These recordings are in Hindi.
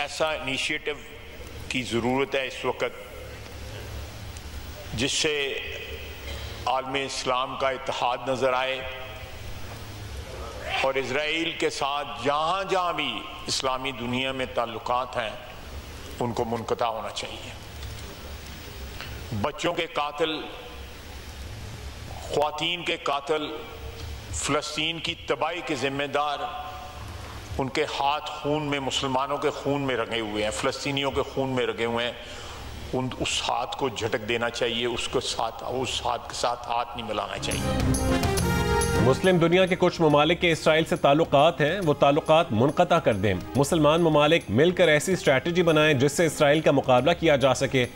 ऐसा इनिशिएटिव की ज़रूरत है इस वक्त जिससे आलम इस्लाम का इत्तेहाद नज़र आए और इज़राइल के साथ जहाँ जहाँ भी इस्लामी दुनिया में ताल्लुकात हैं उनको मुनक़ता होना चाहिए। बच्चों के कातिल, ख्वातीन के कातिल, फ़लस्तीन की तबाही के ज़िम्मेदार, उनके हाथ खून में, मुसलमानों के खून में रंगे हुए हैं, फ़लस्तीनियों के खून में रंगे हुए हैं। उस हाथ को झटक देना चाहिए, उस हाथ के साथ हाथ नहीं मिलाना चाहिए। मुस्लिम दुनिया के कुछ ममालिक के इसराइल से ताल्लुकात हैं, वो ताल्लुकात मुनक़ता कर दें। मुसलमान ममालिक मिलकर ऐसी स्ट्रैटेजी बनाएं जिससे इसराइल का मुकाबला किया जा सके।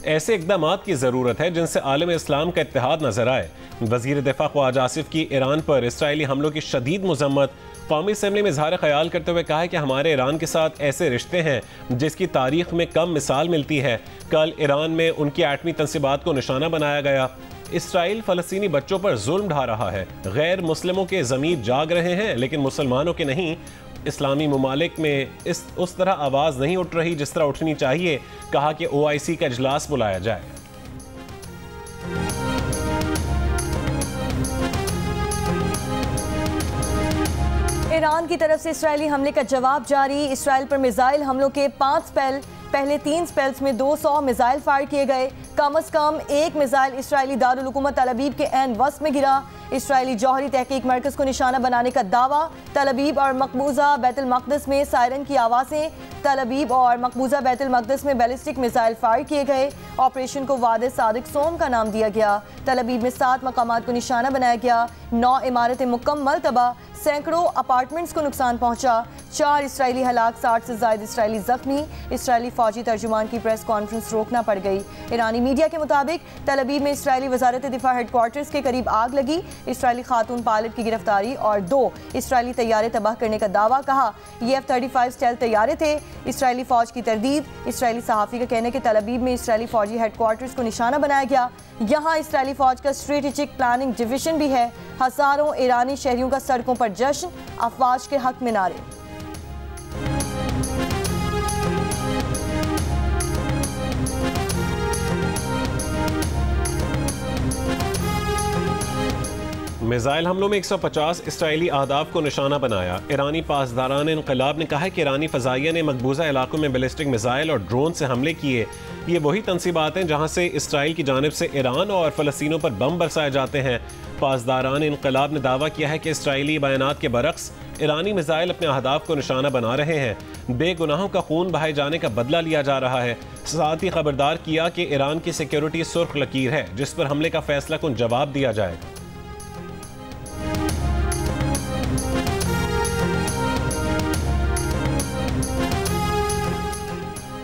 ऐसे इक़दामात की ज़रूरत है जिनसे आलम इस्लाम का इत्तेहाद नजर आए। वज़ीर दिफ़ा ख्वाजा आसिफ की ईरान पर इसराइली हमलों की शदीद मज़म्मत। कौमी असम्बली में इज़हार ख़याल करते हुए कहा है कि हमारे ईरान के साथ ऐसे रिश्ते हैं जिसकी तारीख़ में कम मिसाल मिलती है। कल ईरान में उनकी एटमी तंसीबात को निशाना बनाया गया। इसराइल फ़लस्तीनी बच्चों पर जुल्म ढा रहा है। गैर मुस्लिमों के ज़मीर जाग रहे हैं लेकिन मुसलमानों के नहीं। इस्लामी ममालिक में उस तरह आवाज़ नहीं उठ रही जिस तरह उठनी चाहिए। कहा कि OIC का इजलास बुलाया जाए। ईरान की तरफ से इसराइली हमले का जवाब जारी। इसराइल पर मिसाइल हमलों के 5 पहले 3 स्पेल्स में 200 मिसाइल फायर किए गए। कम से कम एक मिसाइल इसराइली दारुल हुकूमत तल अबीब के ऐन वस्त में गिरा। इसराइली जौहरी तहकीक मरकज़ को निशाना बनाने का दावा। तल अबीब और मकबूजा बैतुल मक़दिस में सायरन की आवाज़ें। तल अबीब और मकबूजा बैतुल मक़दिस में बैलिस्टिक मिसाइल फायर किए गए। ऑपरेशन को वादे सादिक सोम का नाम दिया गया। तल अबीब में 7 मकामात को निशाना बनाया गया। 9 इमारतें मुकम्मल तबाह, सैकड़ों अपार्टमेंट्स को नुकसान पहुंचा। 4 इसराइली हलाक, 60 से ज़ायद इसराइली जख्मी। इसराइली फौजी तर्जुमान की प्रेस कॉन्फ्रेंस रोकना पड़ गई। ईरानी मीडिया के मुताबिक तल अबीब में इसराइली वजारत दिफा हेडक्वार्टर्स के करीब आग लगी। इसराइली खातून पायलट की गिरफ्तारी और 2 इसराइली तैयारे तबाह करने का दावा। कहा ये F-35 स्टेल्थ तैयारे थे। इसराइली फौज की तरदीद। इसराइली सहाफ़ी का कहना है कि तल अबीब में इसराइली फौजी हेडक्वार्टर्स को निशाना बनाया गया। यहाँ इसराइली फौज का स्ट्रेटेजिक प्लानिंग डिवीजन भी है। हज़ारों ईरानी शहरियों का सड़कों पर जश्न, अफवाज के हक में नारे। मिसाइल हमलों में 150 इसराइली अहदाफ को निशाना बनाया। ईरानी पासदारान इनकलाब ने कहा है कि ईरानी फ़ज़ाइया ने मकबूजा इलाकों में बैलिस्टिक मिसाइल और ड्रोन से हमले किए। ये वही तंसीबात हैं जहाँ से इसराइल की जानिब से ईरान और फ़लस्तीनों पर बम बरसाए जाते हैं। पासदारान इनकलाब ने दावा किया है कि इसराइली बयानात के बरक्स ईरानी मिसाइल अपने अहदाफ को निशाना बना रहे हैं। बेगुनाहों का खून बहाए जाने का बदला लिया जा रहा है। साथ ही खबरदार किया कि ईरान की सिक्योरिटी सुर्ख लकीर है जिस पर हमले का फैसला कुन जवाब दिया जाए।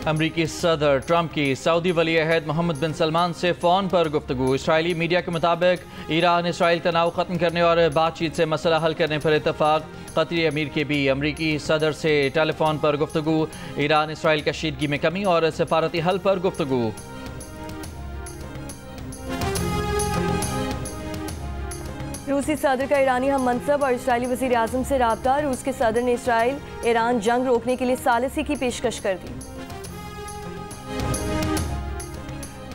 अमरीकी सदर ट्रंप की सऊदी वली अहद मोहम्मद बिन सलमान से फ़ोन पर गुफ्तगू। इसराइली मीडिया के मुताबिक ईरान इसराइल तनाव ख़त्म करने और बातचीत से मसला हल करने पर इत्तफाक। कतरी अमीर के भी अमरीकी सदर से टेलीफोन पर गुफ्तगू। ईरान इसराइल कशीदगी में कमी और सफारती हल पर गुफ्तगू। रूसी सदर का ईरानी हम मनसब और इसराइली वज़ीर आज़म से राब्ता। रूस के सदर ने इसराइल ईरान जंग रोकने के लिए सालिसी की पेशकश कर दी।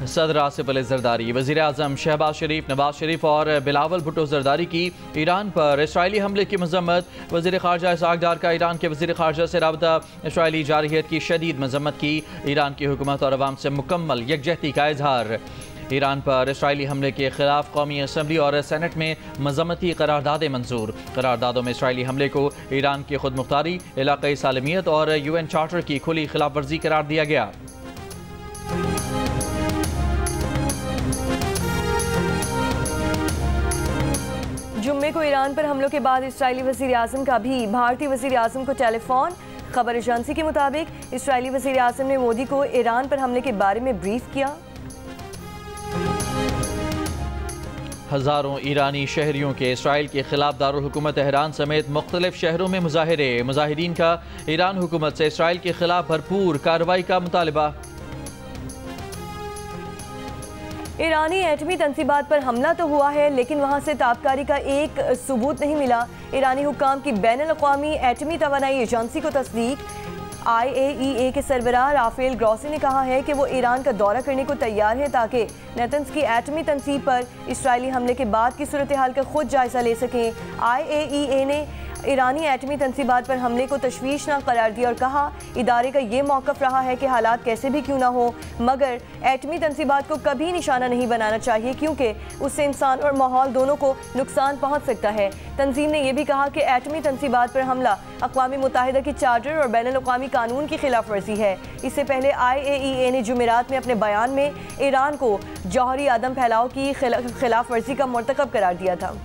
सदर आसिफ अली जरदारी, वज़ीर आज़म शहबाज शरीफ, नवाज शरीफ और बिलावल भुट्टो जरदारी की ईरान पर इसराइली हमले की मजम्मत। वज़ीर ख़ारजा इसहाक़ डार का ईरान के वज़ीर ख़ारजा से राबता। इसराइली जारहियत की शदीद मजम्मत की। ईरान की हुकूमत और अवाम से मुकम्मल यकजहती का इजहार। ईरान पर इसराइली हमले के खिलाफ कौमी असम्बली और सेनेट में मजम्मती करारदादें मंजूर। करारदादों में इसराइली हमले को ईरान की खुद मुख्तारी, इलाक़ाई सालमियत और UN चार्टर की खुली खिलाफ वर्जी करार दिया गया। जुम्मे को ईरान पर हमलों के बाद इसराइली वज़ीर आज़म का भी भारतीय वज़ीर आज़म को टेलीफोन। खबर एजेंसी के मुताबिक इसराइली वज़ीर आज़म ने मोदी को ईरान पर हमले के बारे में ब्रीफ किया। हज़ारों ईरानी शहरियों के इसराइल के खिलाफ दारुल हुकूमत तेहरान समेत मुख्तलिफ शहरों में मुजाहिरे। मुजाहिरीन का ईरान हुकूमत से इसराइल के खिलाफ भरपूर कार्रवाई का मुतालबा। ईरानी एटमी तंसीबात पर हमला तो हुआ है लेकिन वहाँ से ताबकारी का एक सबूत नहीं मिला। ईरानी हुक्काम की बैनुल अक़वामी एटमी तवानाई एजेंसी को तस्दीक। IAEA के सरबराह राफेल ग्रॉसी ने कहा है कि वो ईरान का दौरा करने को तैयार है ताकि नेतन्स की एटमी तनसीब पर इसराइली हमले के बाद की सूरत हाल का खुद जायजा ले सकें। IAEA ने ईरानी एटमी तनसीबात पर हमले को तशवीशनाक करार दिया और कहा इदारे का ये मौक़िफ़ रहा है कि हालात कैसे भी क्यों ना हो मगर एटमी तनसीबात को कभी निशाना नहीं बनाना चाहिए क्योंकि उससे इंसान और माहौल दोनों को नुकसान पहुँच सकता है। तंजीम ने यह भी कहा कि एटमी तनसीबात पर हमला अक़वाम मुत्तहिदा की चार्टर और बैनुल अक़वामी कानून की खिलाफ वर्जी है। इससे पहले IAEA ने जुमेरात में अपने बयान में ईरान को जौहरी आदम फैलाव की खिलाफ वर्जी का मरतकब करार दिया था।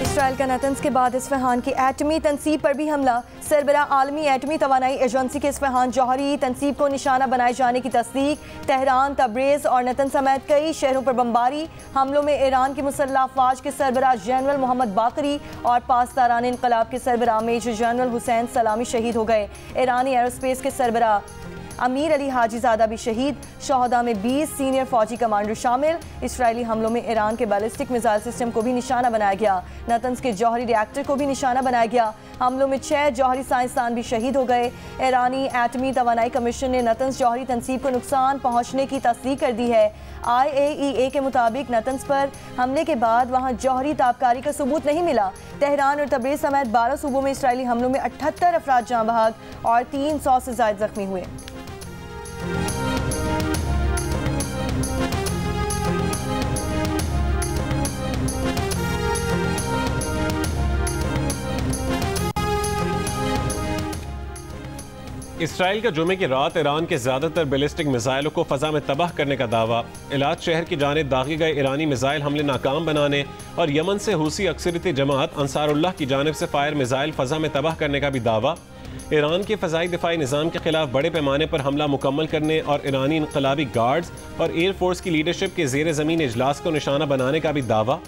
इसराइल का नेतन्स के बाद इस्फहान की एटमी तनसीब पर भी हमला। सरबराह आलमी एटमी तवानाई एजेंसी के इस्फहान जौहरी तनसीब को निशाना बनाए जाने की तस्दीक। तेहरान, तब्रेज़ और नतन समेत कई शहरों पर बमबारी। हमलों में ईरान की मुसल्लह अफ़वाज के सरबराह जनरल मोहम्मद बाकरी और पासदारान इनकलाब के सरबराह मेजर जनरल हुसैन सलामी शहीद हो गए। ईरानी एरोस्पेस के सरबराह अमीर अली हाजीज़ादा भी शहीद। शहदा में 20 सीनियर फौजी कमांडर शामिल। इसराइली हमलों में ईरान के बैलिस्टिक मिसाइल सिस्टम को भी निशाना बनाया गया। नतन्स के जौहरी रिएक्टर को भी निशाना बनाया गया। हमलों में 6 जौहरी साइंसदान भी शहीद हो गए। ईरानी एटमी तवानाई कमीशन ने नतन्स जौहरी तनसीब को नुकसान पहुँचने की तस्दीक कर दी है। IAEA के मुताबिक नतन्स पर हमले के बाद वहाँ जौहरी ताबकारी का सबूत नहीं मिला। तेहरान और तब्रेज़ समेत 12 सूबों में इसराइली हमलों में 78 अफराद जाँ बहक और 300 से ज़ायद जख्मी हुए। इसराइल का जुमे की रात ईरान के ज़्यादातर बैलिस्टिक मिसाइलों को फ़ज़ा में तबाह करने का दावा। इलाज शहर की जानिब दागे गए ईरानी मिसाइल हमले नाकाम बनाने और यमन से हुसी अक्सरियती जमात अंसारुल्लाह की जानिब से फायर मिसाइल फ़ज़ा में तबाह करने का भी दावा। ईरान के फ़ज़ाई दिफाई निज़ाम के खिलाफ बड़े पैमाने पर हमला मुकम्मल करने और ईरानी इनकलाबी गार्ड्स और एयरफोर्स की लीडरशिप के ज़ेर ज़मीन इजलास को निशाना बनाने का भी दावा।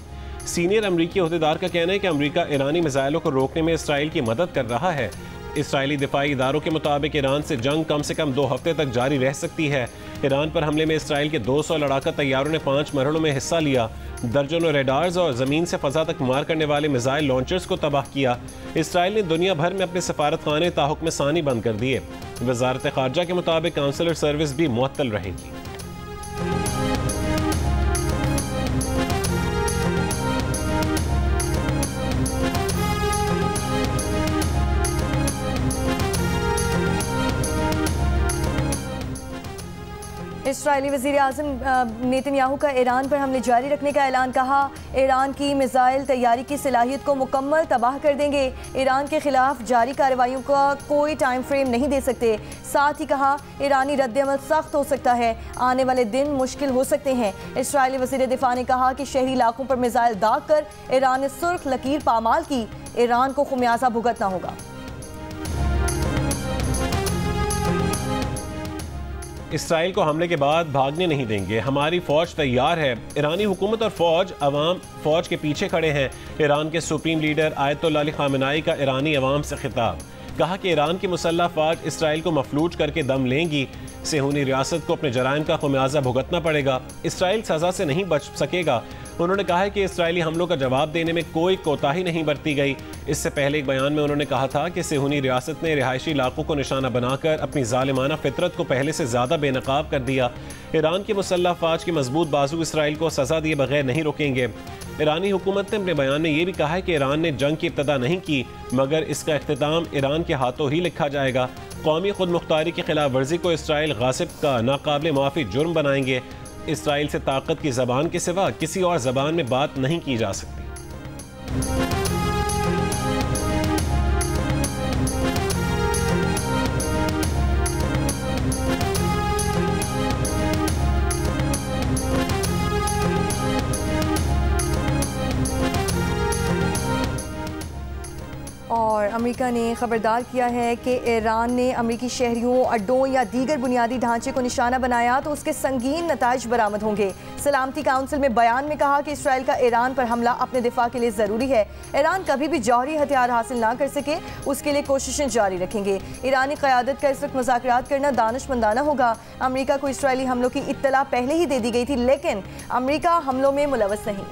सीनियर अमरीकी अहदेदार का कहना है कि अमरीका ईरानी मिसाइलों को रोकने में इसराइल की मदद कर रहा है। इसराइली दिफाई इदारों के मुताबिक ईरान से जंग कम से कम 2 हफ्ते तक जारी रह सकती है। ईरान पर हमले में इसराइल के 200 लड़ाका तैयारों ने 5 मरहलों में हिस्सा लिया। दर्जनों रेडार्स और ज़मीन से फ़ज़ा तक मार करने वाले मिसाइल लॉन्चर्स को तबाह किया। इसराइल ने दुनिया भर में अपने सफारतखाने ताहुक्म सानी बंद कर दिए। वज़ारत ख़ारजा के मुताबिक काउंसलर सर्विस भी मुअत्तल रहेगी। इसराइली वज़ीर आज़म नेतन्याहू का ईरान पर हमले जारी रखने का ऐलान। कहा ईरान की मिसाइल तैयारी की सलाहियत को मुकम्मल तबाह कर देंगे। ईरान के खिलाफ जारी कार्रवाइयों का कोई टाइम फ्रेम नहीं दे सकते। साथ ही कहा ईरानी रद्द-ए-अमल सख्त हो सकता है, आने वाले दिन मुश्किल हो सकते हैं। इसराइली वज़ीर दिफा ने कहा कि शहरी इलाकों पर मिसाइल दाग कर ईरान ने सुर्ख लकीर पामाल की। ईरान को खुमियाजा भुगतना होगा। इसराइल को हमले के बाद भागने नहीं देंगे, हमारी फौज तैयार है। ईरानी हुकूमत और फौज अवाम फौज के पीछे खड़े हैं। ईरान के सुप्रीम लीडर आयतुल्लाह अली खामेनाई का ईरानी अवाम से खिताब। कहा कि ईरान की मुसल्लह फौज इसराइल को मफलूज करके दम लेंगी। सेहूनी रियासत को अपने जराइम का खुमियाजा भुगतना पड़ेगा। इसराइल सज़ा से नहीं बच सकेगा। उन्होंने कहा है कि इसराइली हमलों का जवाब देने में कोई कोताही नहीं बरती गई। इससे पहले एक बयान में उन्होंने कहा था कि सेहूनी रियासत ने रिहायशी इलाकों को निशाना बनाकर अपनी जालिमाना फितरत को पहले से ज़्यादा बेनकाब कर दिया। ईरान की मुसल्लह फौज के मजबूत बाजू इसराइल को सज़ा दिए बगैर नहीं रोकेंगे। ईरानी हुकूमत ने अपने बयान में ये भी कहा है कि ईरान ने जंग की इब्तदा नहीं की, मगर इसका इख्तिताम ईरान के हाथों ही लिखा जाएगा। कौमी खुद मुख्तारी की खिलाफ वर्जी को इसराइल गासिब का नाकाबिल माफ़ी जुर्म बनाएंगे। इसराइल से ताकत की ज़बान के सिवा किसी और ज़बान में बात नहीं की जा सकती। और अमेरिका ने खबरदार किया है कि ईरान ने अमेरिकी शहरियों, अड्डों या दीगर बुनियादी ढांचे को निशाना बनाया तो उसके संगीन नताइज बरामद होंगे। सलामती काउंसिल में बयान में कहा कि इसराइल का ईरान पर हमला अपने दिफा के लिए ज़रूरी है। ईरान कभी भी जौहरी हथियार हासिल ना कर सके, उसके लिए कोशिशें जारी रखेंगे। ईरानी क़यादत का इस वक्त मुज़ाकरात करना दानिशमंदाना होगा। अमेरिका को इसराइली हमलों की इत्तला पहले ही दे दी गई थी, लेकिन अमेरिका हमलों में मुलव्वस नहीं।